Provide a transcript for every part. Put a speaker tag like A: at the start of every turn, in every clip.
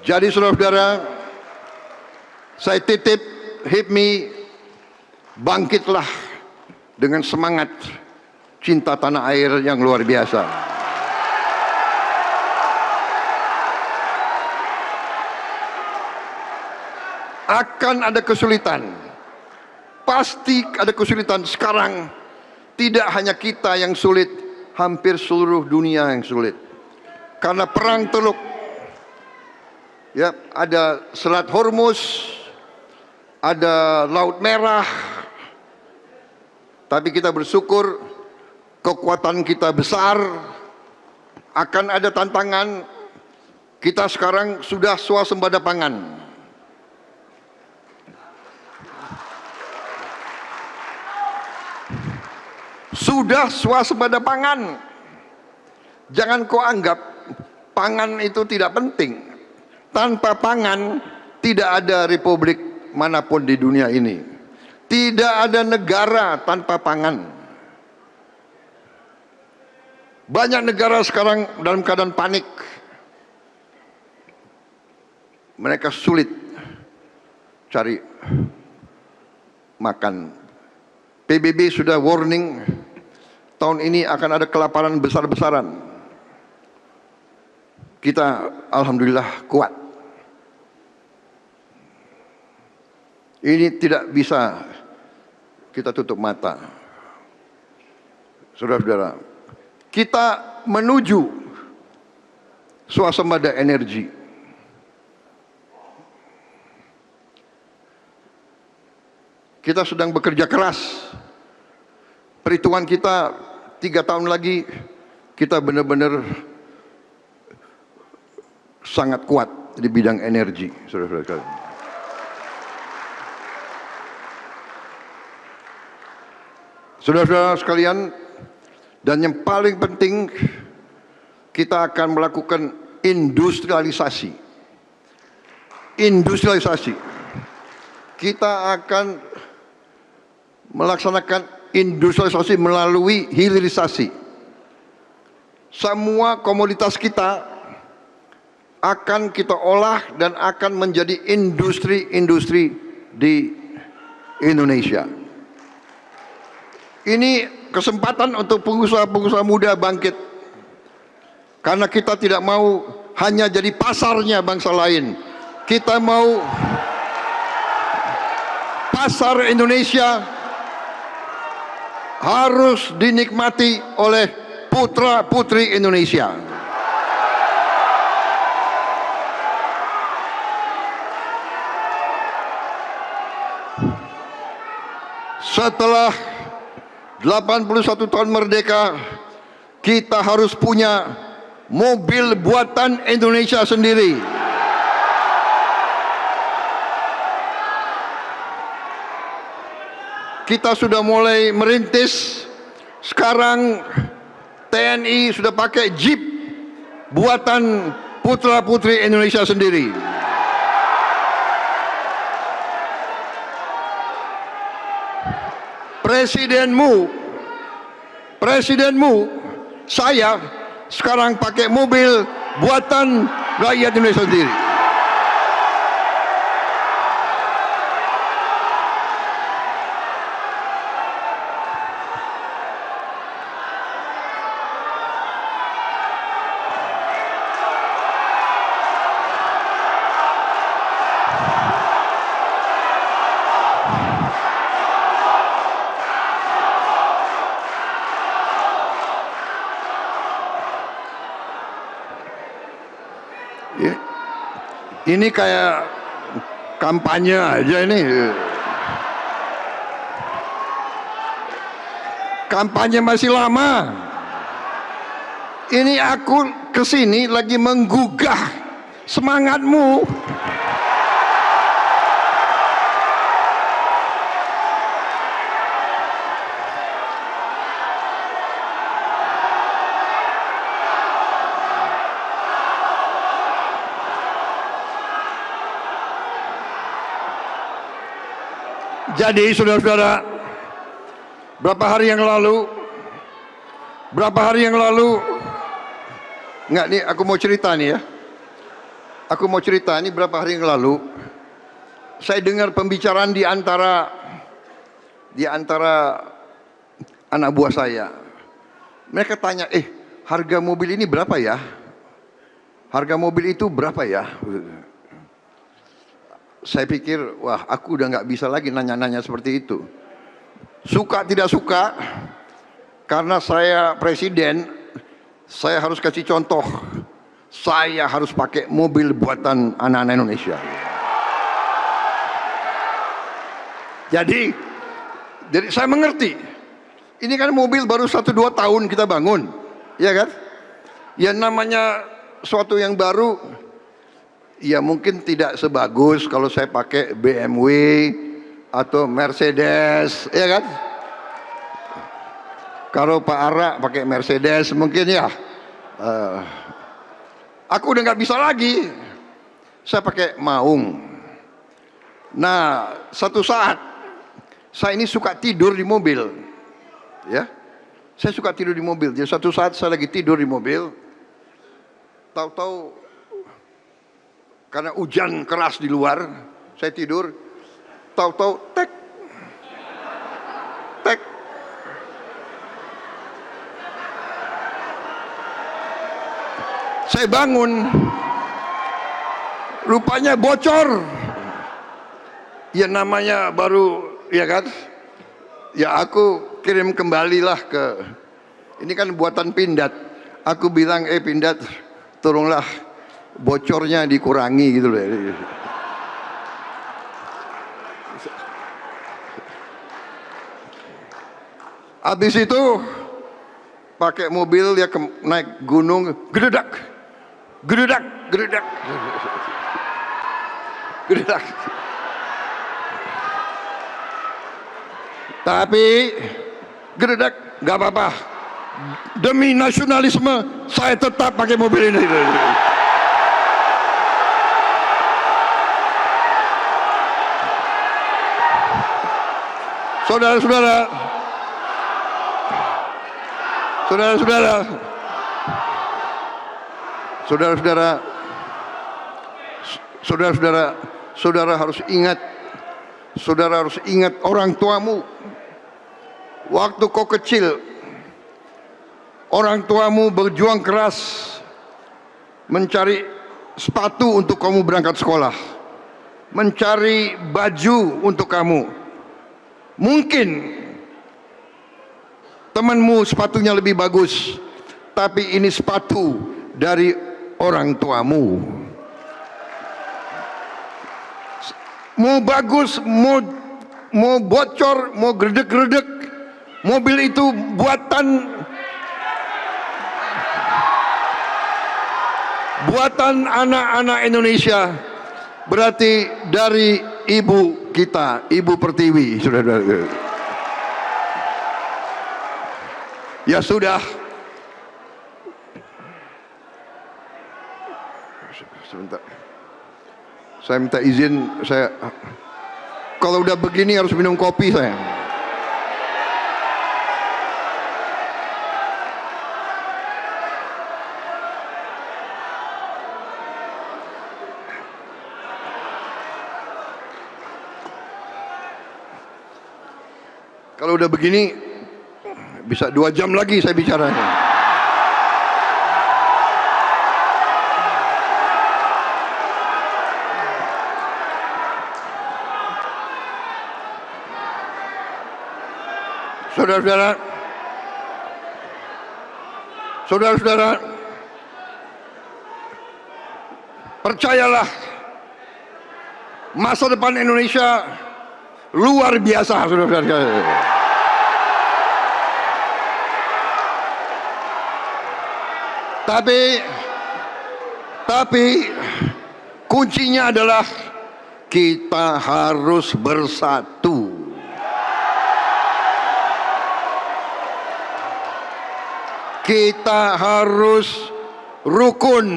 A: Jadi saudara-saudara, saya titip HIPMI, bangkitlah dengan semangat cinta tanah air yang luar biasa. Akan ada kesulitan, pasti ada kesulitan. Sekarang tidak hanya kita yang sulit, hampir seluruh dunia yang sulit. Karena perang Teluk, ya, ada Selat Hormuz, ada Laut Merah. Tapi kita bersyukur kekuatan kita besar. Akan ada tantangan. Kita sekarang sudah swasembada pangan. Sudah swasembada pangan. Jangan kau anggap pangan itu tidak penting. Tanpa pangan tidak ada republik manapun di dunia ini. Tidak ada negara tanpa pangan. Banyak negara sekarang dalam keadaan panik. Mereka sulit cari makan. PBB sudah warning, tahun ini akan ada kelaparan besar-besaran. Kita alhamdulillah kuat. Ini tidak bisa kita tutup mata. Saudara-saudara, kita menuju swasembada energi. Kita sedang bekerja keras. Perhitungan kita 3 tahun lagi kita benar-benar sangat kuat di bidang energi, saudara-saudara. Saudara-saudara sekalian, dan yang paling penting, kita akan melakukan industrialisasi. Industrialisasi. Kita akan melaksanakan industrialisasi melalui hilirisasi. Semua komoditas kita akan kita olah dan akan menjadi industri-industri di Indonesia. Ini kesempatan untuk pengusaha-pengusaha muda bangkit. Karena kita tidak mau hanya jadi pasarnya bangsa lain. Kita mau pasar Indonesia harus dinikmati oleh putra-putri Indonesia. Setelah 81 tahun merdeka, kita harus punya mobil buatan Indonesia sendiri. Kita sudah mulai merintis. Sekarang TNI sudah pakai Jeep buatan putra-putri Indonesia sendiri. Presidenmu, saya sekarang pakai mobil buatan rakyat Indonesia sendiri. Ini kayak kampanye aja ini. Kampanye masih lama. Ini aku kesini lagi menggugah semangatmu. Jadi saudara-saudara, berapa hari yang lalu, enggak nih, aku mau cerita nih ya. Aku mau cerita, ini berapa hari yang lalu saya dengar pembicaraan di antara anak buah saya. Mereka tanya, harga mobil ini berapa ya? Harga mobil itu berapa ya? Saya pikir, wah, aku udah nggak bisa lagi nanya-nanya seperti itu. Suka tidak suka, karena saya presiden, saya harus kasih contoh. Saya harus pakai mobil buatan anak-anak Indonesia. Jadi saya mengerti. Ini kan mobil baru 1-2 tahun kita bangun, ya kan? Ya namanya suatu yang baru, ya mungkin tidak sebagus kalau saya pakai BMW atau Mercedes, ya kan? Kalau Pak Ara pakai Mercedes mungkin ya. Aku udah nggak bisa lagi. Saya pakai Maung. Nah, satu saat saya ini suka tidur di mobil, ya. Saya suka tidur di mobil. Jadi satu saat saya lagi tidur di mobil, tahu-tahu karena hujan keras di luar, saya tidur, tahu-tahu tek, tek. Saya bangun, rupanya bocor. Ya namanya baru, ya kan? Ya aku kirim kembalilah ke, ini kan buatan Pindad. Aku bilang, Pindad, tolonglah bocornya dikurangi gitu loh. Habis itu pakai mobil dia naik gunung, gededak, gededak, gededak, gededak. Tapi gededak nggak apa-apa. Demi nasionalisme saya tetap pakai mobil ini. Saudara-saudara, saudara-saudara, saudara-saudara, saudara-saudara, saudara harus ingat orang tuamu. Waktu kau kecil, orang tuamu berjuang keras mencari sepatu untuk kamu berangkat sekolah, mencari baju untuk kamu. Mungkin temanmu sepatunya lebih bagus, tapi ini sepatu dari orang tuamu. Mau bagus, mau bocor, mau gredek-gredek, mobil itu buatan anak-anak Indonesia, berarti dari ibu kita, Ibu Pertiwi, saudara-saudara. Ya sudah. Sebentar. Saya minta izin, kalau udah begini harus minum kopi saya. Kalau udah begini bisa 2 jam lagi saya bicaranya. Saudara-saudara, saudara-saudara, percayalah, masa depan Indonesia luar biasa, saudara-saudara. Tapi kuncinya adalah kita harus bersatu. Kita harus rukun.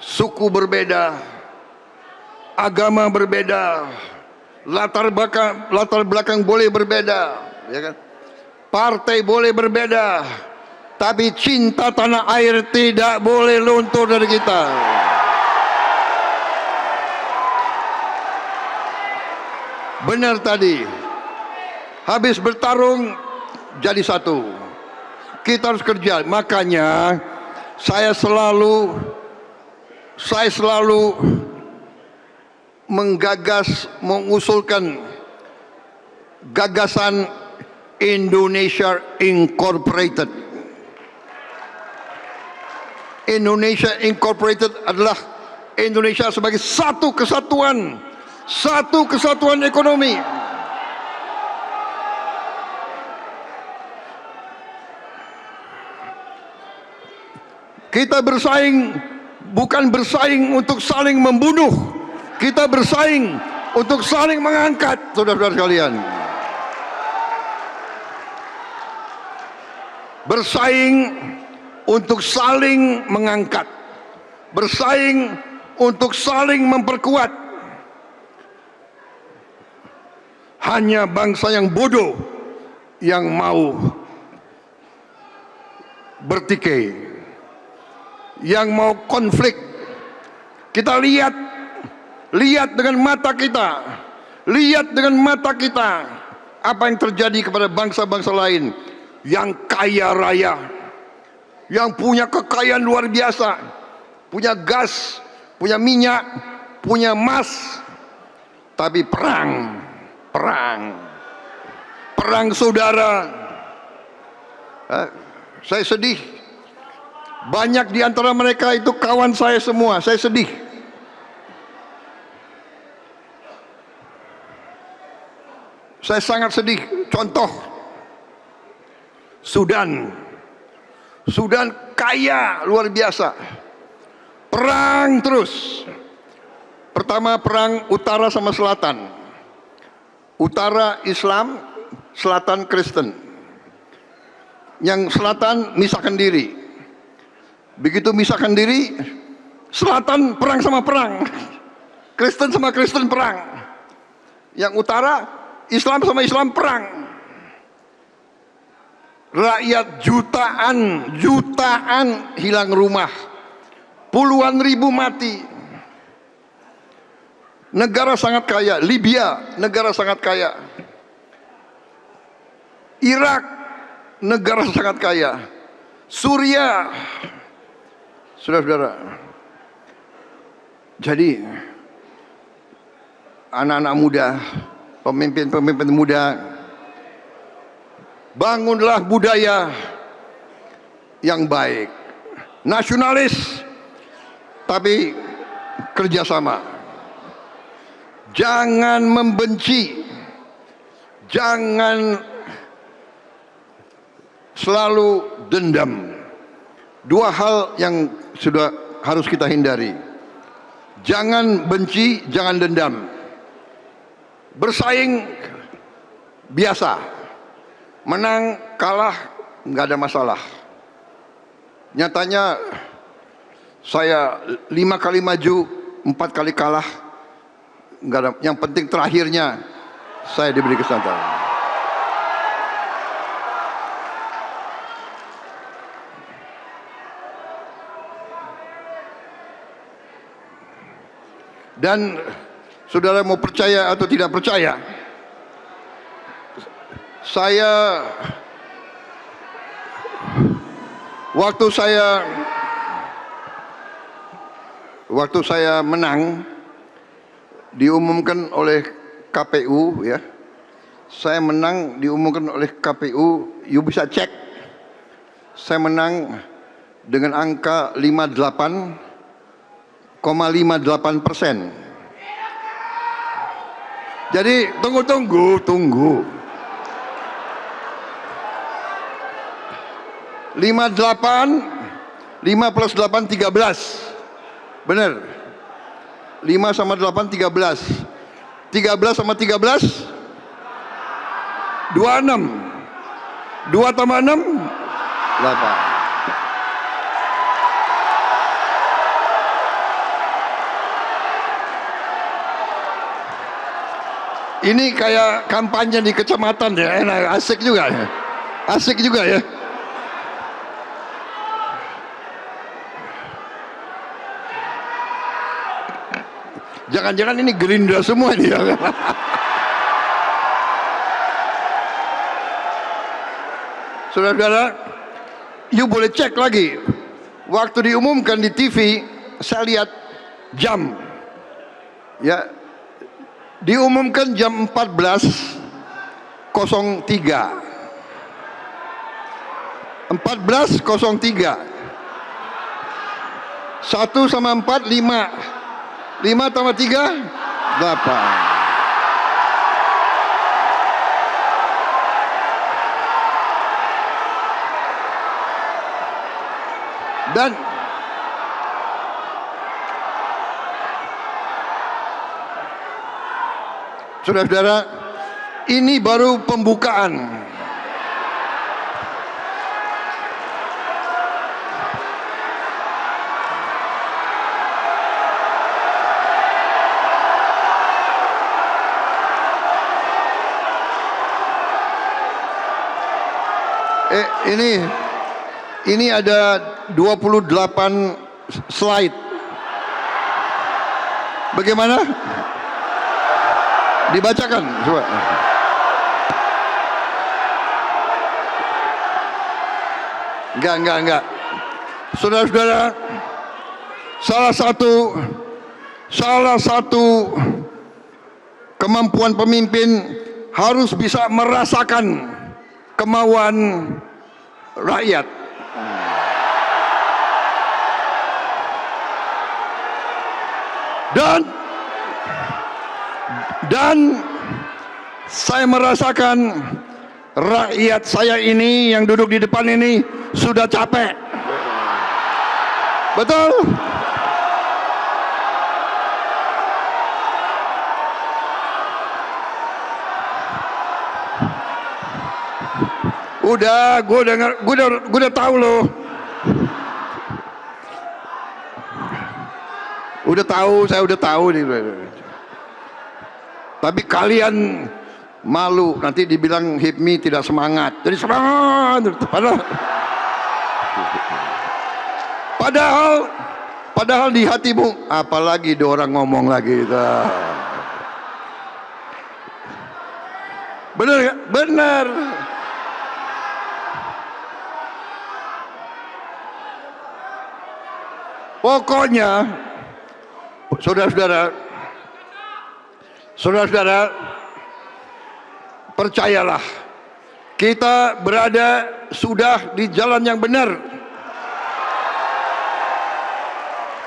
A: Suku berbeda, agama berbeda, latar belakang boleh berbeda, ya kan? Partai boleh berbeda, Tapi cinta tanah air tidak boleh luntur dari kita. Benar tadi, habis bertarung jadi satu. Kita harus kerja. Makanya saya selalu menggagas, mengusulkan gagasan Indonesia Incorporated. Indonesia Incorporated adalah Indonesia sebagai satu kesatuan ekonomi. Kita bersaing bukan bersaing untuk saling membunuh, kita bersaing untuk saling mengangkat, saudara-saudara sekalian. Bersaing untuk saling mengangkat, bersaing untuk saling memperkuat. Hanya bangsa yang bodoh yang mau bertikai, yang mau konflik. Kita lihat dengan mata kita, lihat dengan mata kita apa yang terjadi kepada bangsa-bangsa lain yang kaya raya, yang punya kekayaan luar biasa, punya gas, punya minyak, punya emas, tapi perang saudara. Saya sedih. Banyak di antara mereka itu kawan saya semua. Saya sedih. Saya sangat sedih. Contoh, Sudan kaya luar biasa. Perang terus. Pertama perang utara sama selatan. Utara Islam, selatan Kristen. Yang selatan misahkan diri. Begitu misahkan diri, selatan perang sama perang. Kristen sama Kristen perang. Yang utara, Islam sama Islam perang. Rakyat jutaan hilang rumah. Puluhan ribu mati. Negara sangat kaya. Libya, negara sangat kaya. Irak, negara sangat kaya. Suriah, saudara-saudara. Jadi anak-anak muda, pemimpin-pemimpin muda, bangunlah budaya yang baik, nasionalis tapi kerjasama. Jangan membenci, jangan selalu dendam. Dua hal yang sudah harus kita hindari. Jangan benci, jangan dendam. Bersaing biasa, menang kalah nggak ada masalah. Nyatanya saya 5 kali maju, 4 kali kalah, nggak ada. Yang penting terakhirnya saya diberi kesempatan. Dan saudara mau percaya atau tidak percaya, saya waktu saya menang diumumkan oleh KPU, ya. Saya menang diumumkan oleh KPU, you bisa cek. Saya menang dengan angka 58,58%. Jadi tunggu. 5 plus 8 13. Benar. 5 sama 8 13. 13 sama 13 26. 2 tambah 6 8. Ini kayak kampanye di kecamatan ya, enak, asik juga ya. Jangan-jangan ini Gerindra semua ini ya. Saudara-saudara, you boleh cek lagi. Waktu diumumkan di TV, saya lihat jam. Ya, diumumkan jam 14.03. 14.03. 1 sama 4, 5. 5 tambah 3, 8. Dan saudara-saudara, ini baru pembukaan. Ini ada 28 slide. Bagaimana? Dibacakan coba. Enggak. Saudara-saudara, salah satu kemampuan pemimpin harus bisa merasakan kemauan rakyat. Dan saya merasakan rakyat saya ini yang duduk di depan ini sudah capek. Betul? Udah, gue udah tahu loh. Saya udah tahu nih. Tapi kalian malu nanti dibilang HIPMI tidak semangat. Jadi semangat. Padahal di hatimu, apalagi ada orang ngomong lagi. Bener gak? Bener. Pokoknya, saudara-saudara, percayalah, kita berada sudah di jalan yang benar.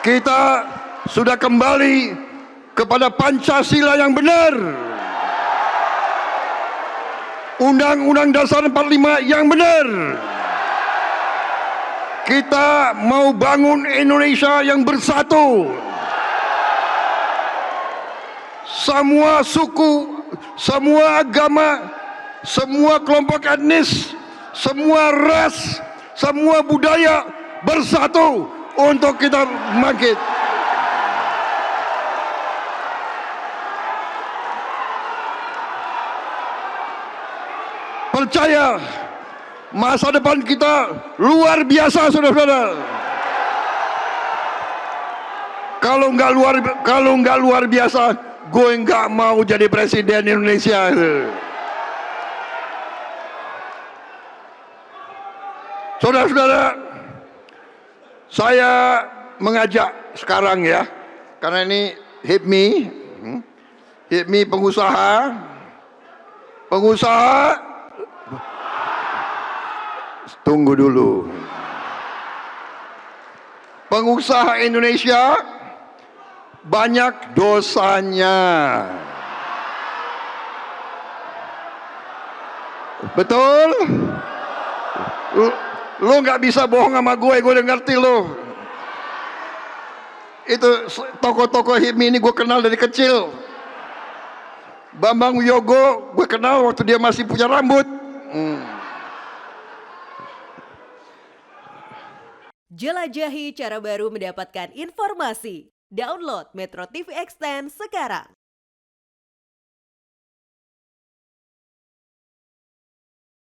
A: Kita sudah kembali kepada Pancasila yang benar. Undang-Undang Dasar 45 yang benar. Kita mau bangun Indonesia yang bersatu. Semua suku, semua agama, semua kelompok etnis, semua ras, semua budaya bersatu untuk kita bangkit. Percaya, masa depan kita luar biasa, saudara-saudara. Kalau nggak luar biasa, gue nggak mau jadi presiden Indonesia. Saudara-saudara, saya mengajak sekarang ya, karena ini HIPMI pengusaha. Tunggu dulu. Pengusaha Indonesia banyak dosanya. Betul? Lu nggak bisa bohong sama gue udah ngerti lo. Itu tokoh-tokoh HIPMI ini gue kenal dari kecil. Bambang Wiyogo gue kenal waktu dia masih punya rambut.
B: Jelajahi cara baru mendapatkan informasi. Download Metro TV Extend sekarang.